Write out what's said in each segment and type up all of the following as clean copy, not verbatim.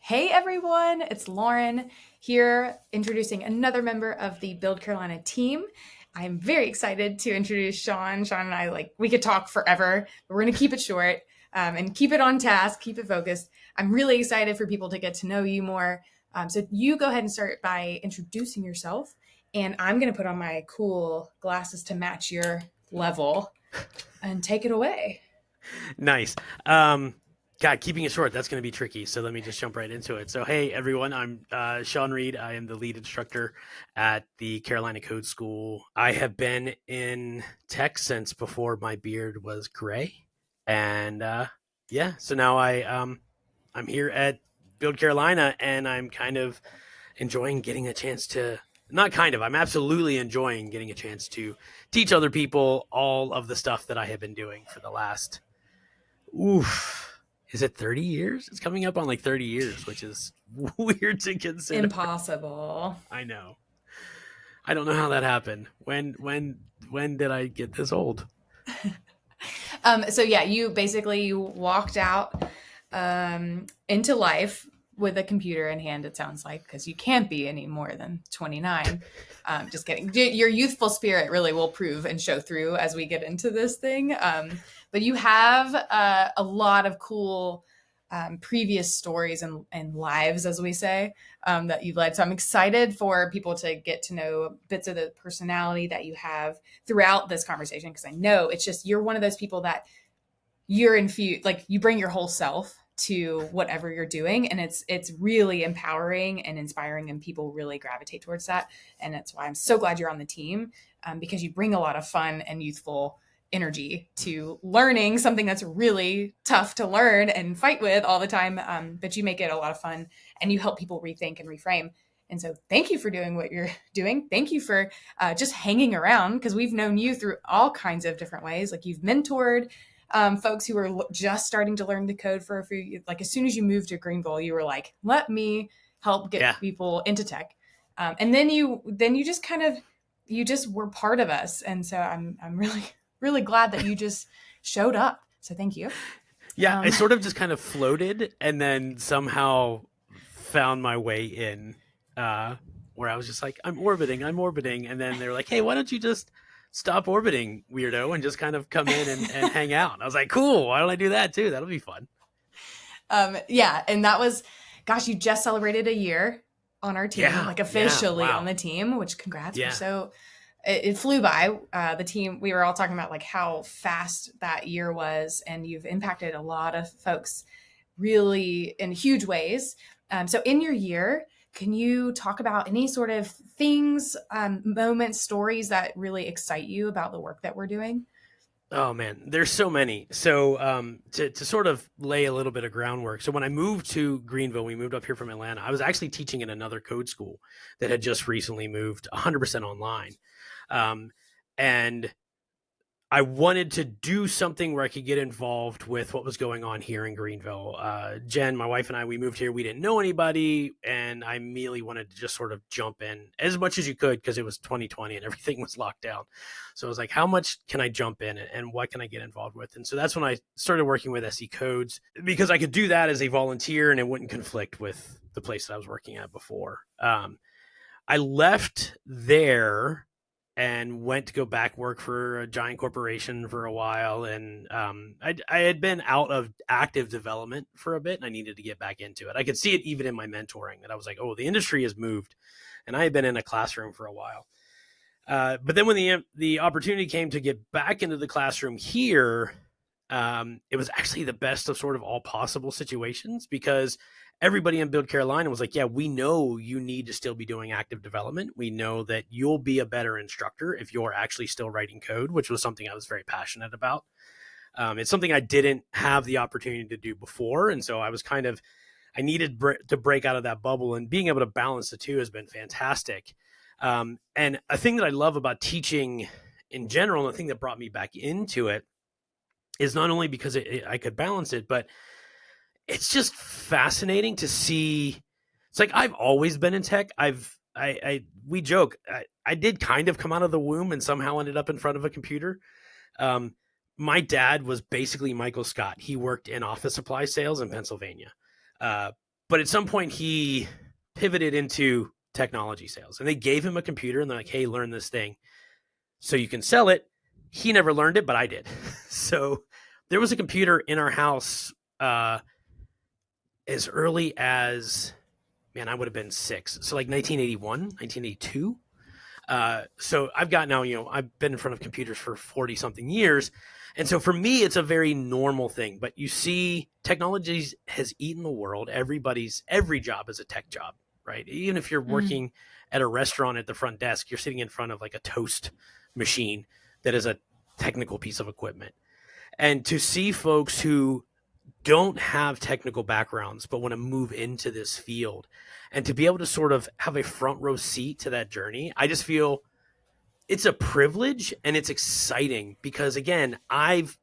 Hey everyone, it's Lauren here introducing another member of the Build Carolina team. I'm very excited to introduce Sean. Sean and I, we could talk forever, but we're going to keep it short and keep it on task, keep it focused. I'm really excited for people to get to know you more. So you go ahead and start by introducing yourself, and I'm going to put on my cool glasses to match your level and take it away. Nice. God, keeping it short, that's going to be tricky. So let me just jump right into it. So, hey, everyone, I'm Sean Reid. I am the lead instructor at the Carolina Code School. I have been in tech since before my beard was gray. And yeah, so now I'm here at Build Carolina, and I'm kind of enjoying getting a chance to, not kind of, I'm absolutely enjoying getting a chance to teach other people all of the stuff that I have been doing for the last oof. Is it 30 years? It's coming up on like 30 years, which is weird to consider. Impossible. I know. I don't know how that happened. When did I get this old? So yeah, you walked out into life with a computer in hand. It sounds like because you can't be any more than 29. Just kidding. Your youthful spirit really will prove and show through as we get into this thing. But you have a lot of cool previous stories and lives, as we say, that you've led. So I'm excited for people to get to know bits of the personality that you have throughout this conversation, because I know it's just you're one of those people that you're infused, like you bring your whole self to whatever you're doing, and it's really empowering and inspiring, and people really gravitate towards that. And that's why I'm so glad you're on the team, because you bring a lot of fun and youthful energy to learning something that's really tough to learn and fight with all the time, but you make it a lot of fun and you help people rethink and reframe. And so thank you for doing what you're doing. Thank you for just hanging around, because we've known you through all kinds of different ways. Like you've mentored folks who were just starting to learn the code for a few, like as soon as you moved to Greenville, you were like, let me help Yeah. get people into tech. And then you just kind of, you just were part of us. And so I'm really, really glad that you just showed up. So thank you. Yeah, I Um, sort of just kind of floated and then somehow found my way in uh where I was just like, I'm orbiting. And then they were like, hey, why don't you just stop orbiting, weirdo, and just kind of come in and hang out. And I was like, cool, why don't I do that too? That'll be fun. yeah. And that was, gosh, you just celebrated a year on our team, Yeah, like yeah, officially on wow. the team, which congrats. We're Yeah. so, it flew by. The team, we were all talking about like how fast that year was, and you've impacted a lot of folks really in huge ways. So in your year, can you talk about any sort of things, moments, stories that really excite you about the work that we're doing? Oh man, there's so many. So to sort of lay a little bit of groundwork. So when I moved to Greenville, we moved up here from Atlanta. I was actually teaching in another code school that had just recently moved 100% online. Um, and I wanted to do something where I could get involved with what was going on here in Greenville. Jen, my wife, and I, we moved here. We didn't know anybody, and I immediately wanted to just sort of jump in as much as you could because it was 2020 and everything was locked down. So I was like, how much can I jump in and what can I get involved with? And so that's when I started working with SE Codes, because I could do that as a volunteer and it wouldn't conflict with the place that I was working at before. I left there and went to go back work for a giant corporation for a while. And I had been out of active development for a bit, and I needed to get back into it. I could see it even in my mentoring that I was like, oh, the industry has moved, and I had been in a classroom for a while. But then when the opportunity came to get back into the classroom here, it was actually the best of sort of all possible situations, because everybody in Build Carolina was like, yeah, we know you need to still be doing active development. We know that you'll be a better instructor if you're actually still writing code, which was something I was very passionate about. It's something I didn't have the opportunity to do before. And so I was kind of, I needed to break out of that bubble, and being able to balance the two has been fantastic. And a thing that I love about teaching in general, and the thing that brought me back into it, is not only because I could balance it, but it's just fascinating to see. It's like I've always been in tech. We joke. I did kind of come out of the womb and somehow ended up in front of a computer. Um, my dad was basically Michael Scott. He worked in office supply sales in Pennsylvania. Uh, But at some point he pivoted into technology sales, and they gave him a computer and they're like, hey, learn this thing so you can sell it. He never learned it, but I did. So there was a computer in our house as early as, man, I would have been 6. So like 1981, 1982. So I've got now, I've been in front of computers for 40 something years. And so for me, it's a very normal thing, but you see technology has eaten the world. Every job is a tech job, right? Even if you're working at a restaurant at the front desk, you're sitting in front of like a toast machine that is a technical piece of equipment. And to see folks who don't have technical backgrounds but want to move into this field and to be able to sort of have a front row seat to that journey, I just feel it's a privilege and it's exciting because again, I've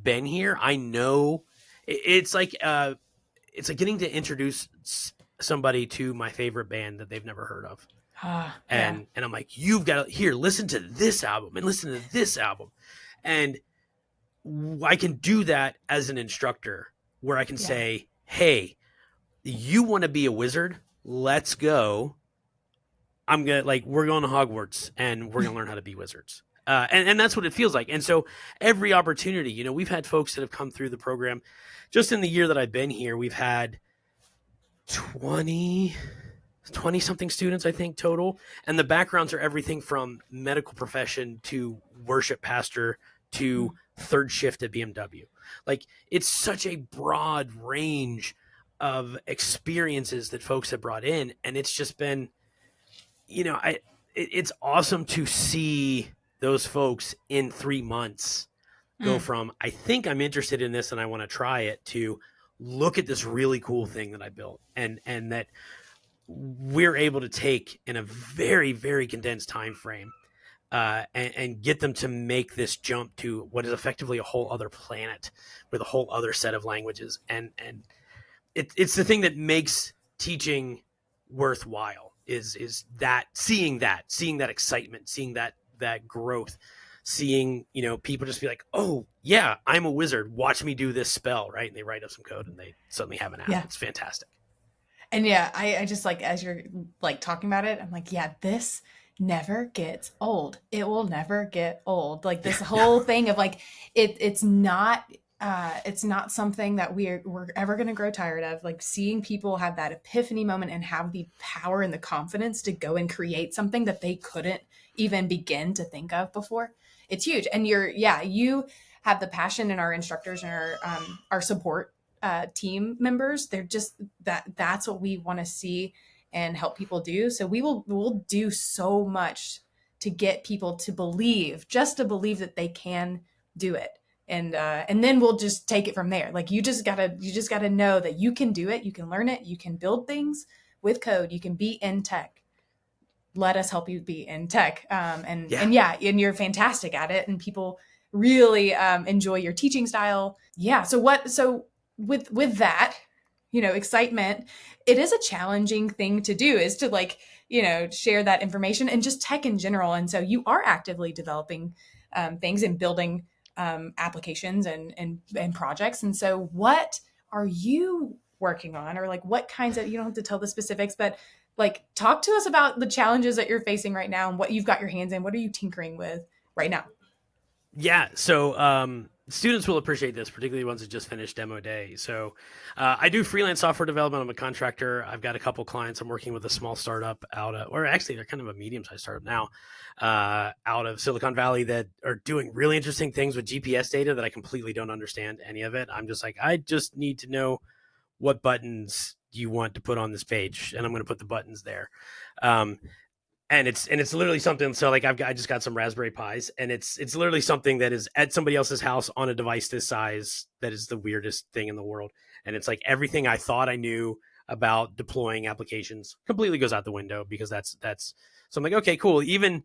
been here. I know it's like getting to introduce somebody to my favorite band that they've never heard of. And I'm like, you've got to here, listen to this album and listen to this album. And I can do that as an instructor where I can say, hey, you want to be a wizard? Let's go. We're going to Hogwarts and we're going to learn how to be wizards. And that's what it feels like. And so every opportunity, we've had folks that have come through the program just in the year that I've been here. We've had 20 something students, I think, total. And the backgrounds are everything from medical profession to worship pastor to third shift at BMW. Like it's such a broad range of experiences that folks have brought in. And it's just been, it's awesome to see those folks in 3 months go from, I think I'm interested in this and I want to try it, to look at this really cool thing that I built and that we're able to take in a very, very condensed time frame and get them to make this jump to what is effectively a whole other planet with a whole other set of languages. And it's the thing that makes teaching worthwhile is that seeing that excitement, seeing that growth, seeing, people just be like, oh yeah, I'm a wizard. Watch me do this spell. Right. And they write up some code and they suddenly have an app. Yeah. It's fantastic. And yeah, I just like, as you're like talking about it, I'm like, yeah, this never gets old. It will never get old. Like this whole thing of like, it's not something that we're ever going to grow tired of. Like seeing people have that epiphany moment and have the power and the confidence to go and create something that they couldn't even begin to think of before. It's huge. And you have the passion, and our instructors and our support team members, they're just that's what we want to see and help people do. So we'll do so much to get people to believe that they can do it. And then we'll just take it from there. Like you just gotta know that you can do it. You can learn it. You can build things with code. You can be in tech. Let us help you be in tech. And you're fantastic at it. And people really enjoy your teaching style. Yeah. So with that, excitement, it is a challenging thing to do, is to share that information and just tech in general. And so you are actively developing things and building applications and projects. And so what are you working on, or like what kinds of, you don't have to tell the specifics, but like talk to us about the challenges that you're facing right now and what you've got your hands in. What are you tinkering with right now? Yeah. So students will appreciate this, particularly ones that just finished demo day. So I do freelance software development. I'm a contractor. I've got a couple clients. I'm working with a small startup or actually they're kind of a medium-sized startup now, out of Silicon Valley, that are doing really interesting things with GPS data that I completely don't understand any of it. I'm just like, I just need to know what buttons you want to put on this page, and I'm going to put the buttons there. And it's literally something. So like I just got some Raspberry Pis, and it's literally something that is at somebody else's house on a device this size. That is the weirdest thing in the world. And it's like everything I thought I knew about deploying applications completely goes out the window, because that's so I'm like, okay, cool. Even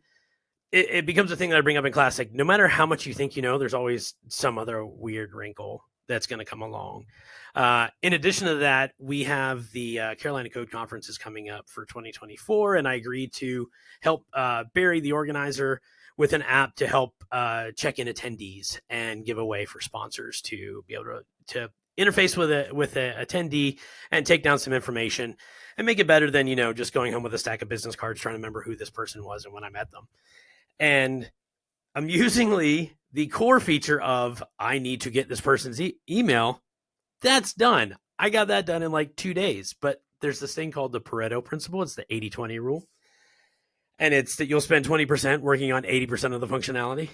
it becomes a thing that I bring up in class. Like no matter how much you think you know, there's always some other weird wrinkle that's going to come along. In addition to that, we have the Carolina Code Conference is coming up for 2024, and I agreed to help Barry, the organizer, with an app to help check in attendees and give away for sponsors to be able to interface with a attendee and take down some information and make it better than, just going home with a stack of business cards trying to remember who this person was and when I met them. And amusingly, the core feature of I need to get this person's email, that's done. I got that done in like 2 days. But there's this thing called the Pareto principle. It's the 80-20 rule. And it's that you'll spend 20% working on 80% of the functionality.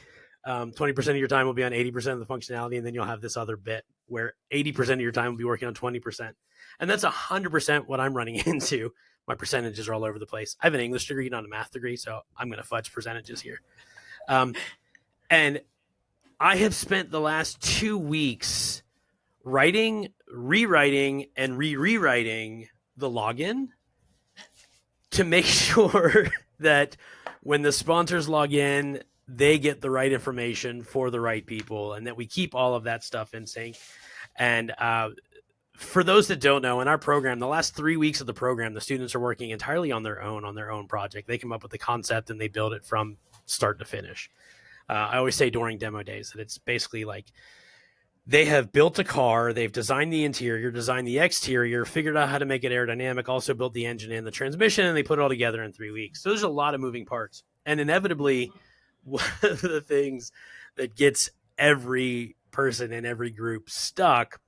20% of your time will be on 80% of the functionality. And then you'll have this other bit where 80% of your time will be working on 20%. And that's 100% what I'm running into. My percentages are all over the place. I have an English degree, not a math degree, so I'm going to fudge percentages here. And I have spent the last 2 weeks writing, rewriting, and rewriting the login to make sure that when the sponsors log in, they get the right information for the right people, and that we keep all of that stuff in sync. And for those that don't know, in our program, the last 3 weeks of the program, the students are working entirely on their own project. They come up with the concept and they build it from start to finish. I always say during demo days that it's basically like they have built a car, they've designed the interior, designed the exterior, figured out how to make it aerodynamic, also built the engine and the transmission, and they put it all together in 3 weeks. So there's a lot of moving parts. And inevitably, one of the things that gets every person in every group stuck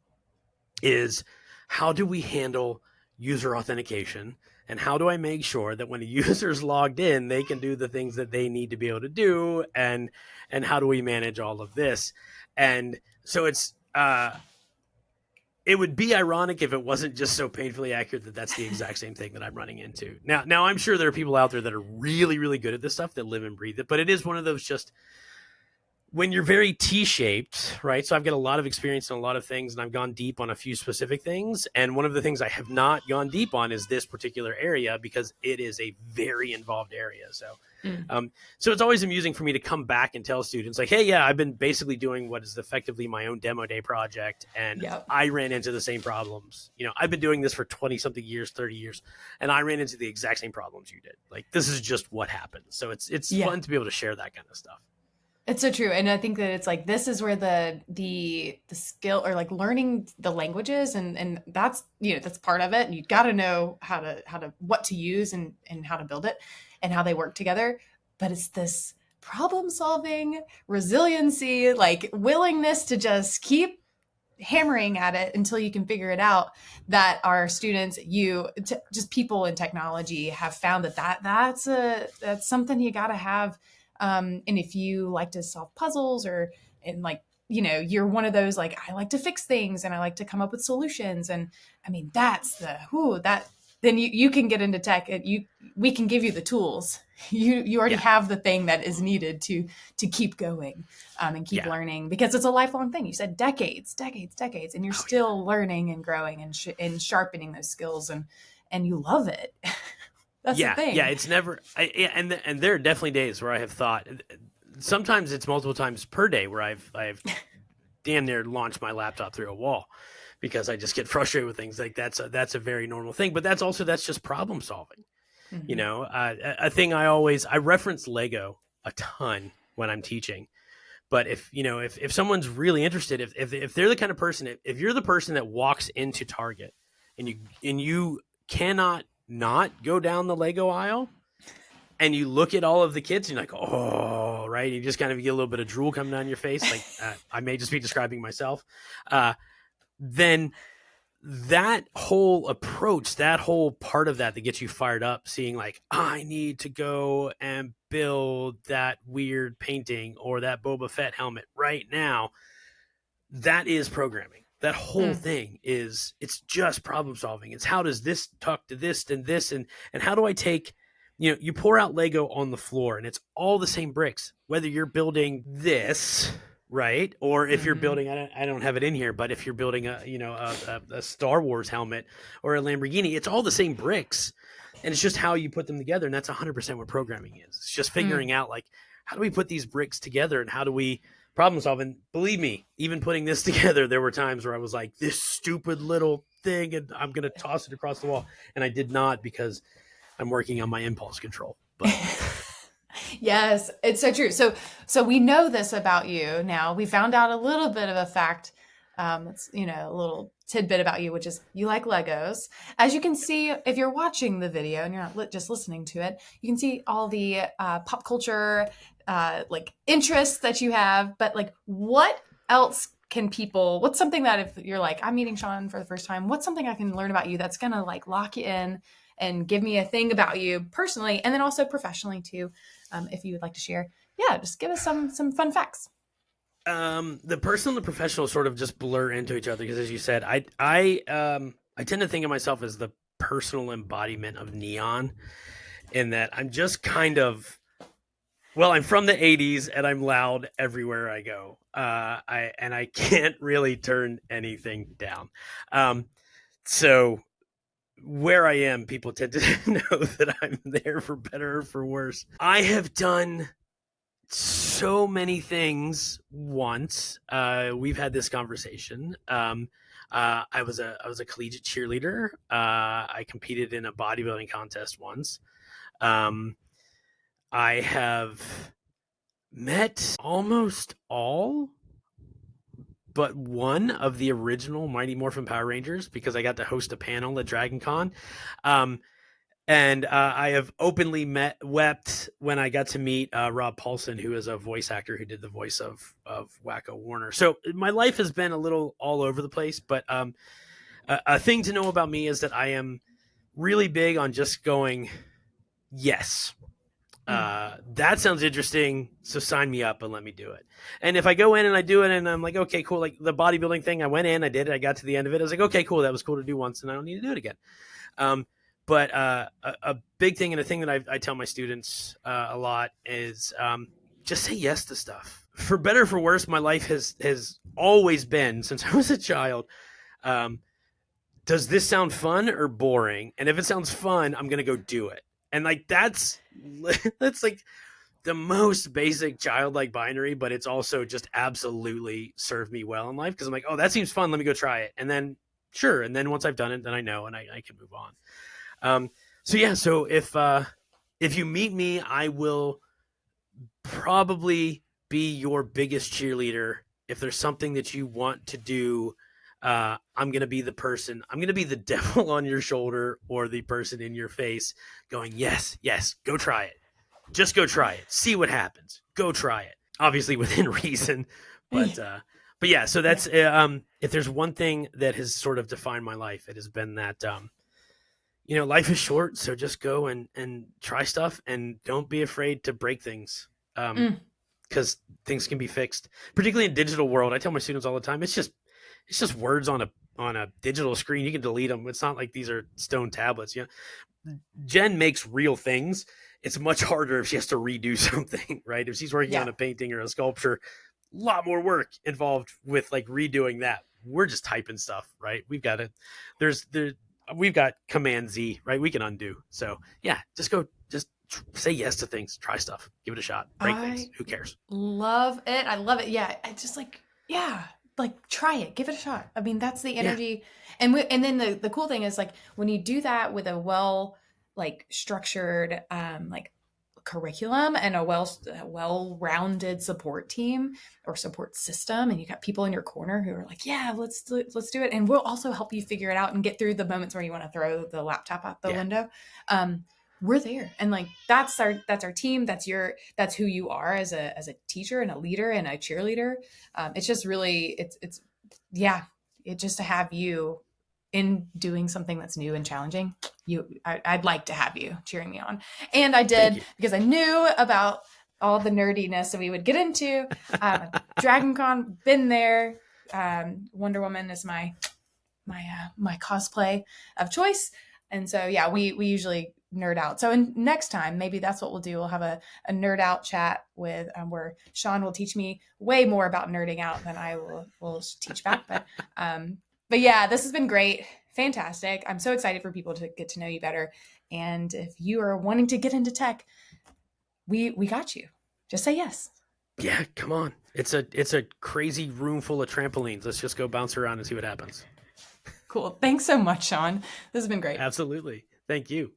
is, how do we handle user authentication? And how do I make sure that when a user's logged in, they can do the things that they need to be able to do? And how do we manage all of this? And so it's it would be ironic if it wasn't just so painfully accurate that that's the exact same thing that I'm running into. Now I'm sure there are people out there that are really, really good at this stuff, that live and breathe it, but it is one of those, just when you're very T-shaped, right? So I've got a lot of experience in a lot of things, and I've gone deep on a few specific things. And one of the things I have not gone deep on is this particular area, because it is a very involved area. So it's always amusing for me to come back and tell students like, hey, yeah, I've been basically doing what is effectively my own demo day project. And I ran into the same problems. I've been doing this for 20 something years, 30 years, and I ran into the exact same problems you did. Like, this is just what happened. So it's fun to be able to share that kind of stuff. It's so true. And I think that it's like, this is where the skill, or like learning the languages, and that's, that's part of it. And you got to know how to, what to use and how to build it and how they work together. But it's this problem solving, resiliency, like willingness to just keep hammering at it until you can figure it out, that our students, just people in technology have found that's something you got to have. And if you like to solve puzzles, you're one of those, like, I like to fix things and I like to come up with solutions. And I mean, then you can get into tech. We can give you the tools. You already have the thing that is needed to keep going and keep learning, because it's a lifelong thing. You said decades, and you're still learning and growing and sharpening those skills, and you love it. That's the thing. Yeah, it's never. And there are definitely days where I have thought. Sometimes it's multiple times per day where I've damn near launched my laptop through a wall, because I just get frustrated with things. Like, that's a very normal thing. But that's just problem solving. Mm-hmm. A thing I reference Lego a ton when I'm teaching. But if someone's really interested, if they're the kind of person, if you're the person that walks into Target and you cannot not go down the Lego aisle, and you look at all of the kits and you're like, oh, right. You just kind of get a little bit of drool coming down your face. Like, I may just be describing myself. Then that whole approach, that whole part of that gets you fired up, seeing like, I need to go and build that weird painting or that Boba Fett helmet right now. That is programming. That whole thing it's just problem solving. It's, how does this talk to this and this, and how do I take, you pour out Lego on the floor and it's all the same bricks, whether you're building this, right? Or if you're building, I don't have it in here, but if you're building a Star Wars helmet or a Lamborghini, it's all the same bricks, and it's just how you put them together. And that's 100% what programming is. It's just figuring out, like, how do we put these bricks together, and how do we problem solve? And believe me, even putting this together, there were times where I was like, this stupid little thing, and I'm going to toss it across the wall. And I did not, because I'm working on my impulse control. But yes, it's so true. So we know this about you now. We found out a little bit of a fact It's, a little tidbit about you, which is you like Legos. As you can see, if you're watching the video and you're not just listening to it, you can see all the pop culture like interests that you have. But like, what else can people? What's something that if you're like, I'm meeting Sean for the first time, what's something I can learn about you that's gonna like lock you in and give me a thing about you personally, and then also professionally too, if you would like to share. Yeah, just give us some fun facts. The personal and the professional sort of just blur into each other because, as you said, I tend to think of myself as the personal embodiment of neon, in that I'm just kind of, well, I'm from the '80s and I'm loud everywhere I go. I can't really turn anything down. Um, so where I am, people tend to know that I'm there for better or for worse. I have done so many things once. We've had this conversation. I was a collegiate cheerleader. I competed in a bodybuilding contest once. Um, I have met almost all but one of the original Mighty Morphin Power Rangers because I got to host a panel at Dragon Con. Um, and I have openly wept when I got to meet Rob Paulson, who is a voice actor who did the voice of Wacko Warner. So my life has been a little all over the place, but a thing to know about me is that I am really big on just going, yes, that sounds interesting. So sign me up and let me do it. And if I go in and I do it and I'm like, okay, cool. Like the bodybuilding thing, I went in, I did it. I got to the end of it. I was like, okay, cool. That was cool to do once and I don't need to do it again. But a big thing and a thing that I tell my students a lot is just say yes to stuff. For better or for worse, my life has always been, since I was a child, does this sound fun or boring? And if it sounds fun, I'm going to go do it. And like that's like the most basic childlike binary, but it's also just absolutely served me well in life because I'm like, oh, that seems fun. Let me go try it. And then sure. And then once I've done it, then I know and I can move on. So yeah, so if you meet me, I will probably be your biggest cheerleader. If there's something that you want to do, I'm going to be the person, I'm going to be the devil on your shoulder or the person in your face going, yes, go try it. Just go try it. See what happens. Go try it. Obviously within reason, but yeah, so that's, if there's one thing that has sort of defined my life, it has been that, life is short. So just go and try stuff and don't be afraid to break things. Because things can be fixed, particularly in digital world. I tell my students all the time, it's just words on a digital screen. You can delete them. It's not like these are stone tablets. Jen makes real things. It's much harder if she has to redo something, right? If she's working on a painting or a sculpture, a lot more work involved with like redoing that. We're just typing stuff, right? We've got we've got Command Z, right? We can undo. So yeah, just say yes to things, try stuff, give it a shot, break things. Who cares? Love it. I love it. Yeah. I just like try it, give it a shot. I mean, that's the energy. Yeah. And then the cool thing is like when you do that with a well like structured like curriculum and a well-rounded support team or support system, and you got people in your corner who are like, yeah, let's do it, and we'll also help you figure it out and get through the moments where you want to throw the laptop out the window. We're there, and like that's our team. That's who you are as a teacher and a leader and a cheerleader. It's just really it's just to have you in doing something that's new and challenging. I'd like to have you cheering me on, and I did because I knew about all the nerdiness that we would get into. Dragon Con, been there. Wonder Woman is my cosplay of choice, and so yeah, we usually nerd out. So next time, maybe that's what we'll do. We'll have a nerd out chat with where Sean will teach me way more about nerding out than I will teach back. But yeah, this has been great. Fantastic. I'm so excited for people to get to know you better. And if you are wanting to get into tech, we got you. Just say yes. Yeah, come on. It's a crazy room full of trampolines. Let's just go bounce around and see what happens. Cool. Thanks so much, Sean. This has been great. Absolutely. Thank you.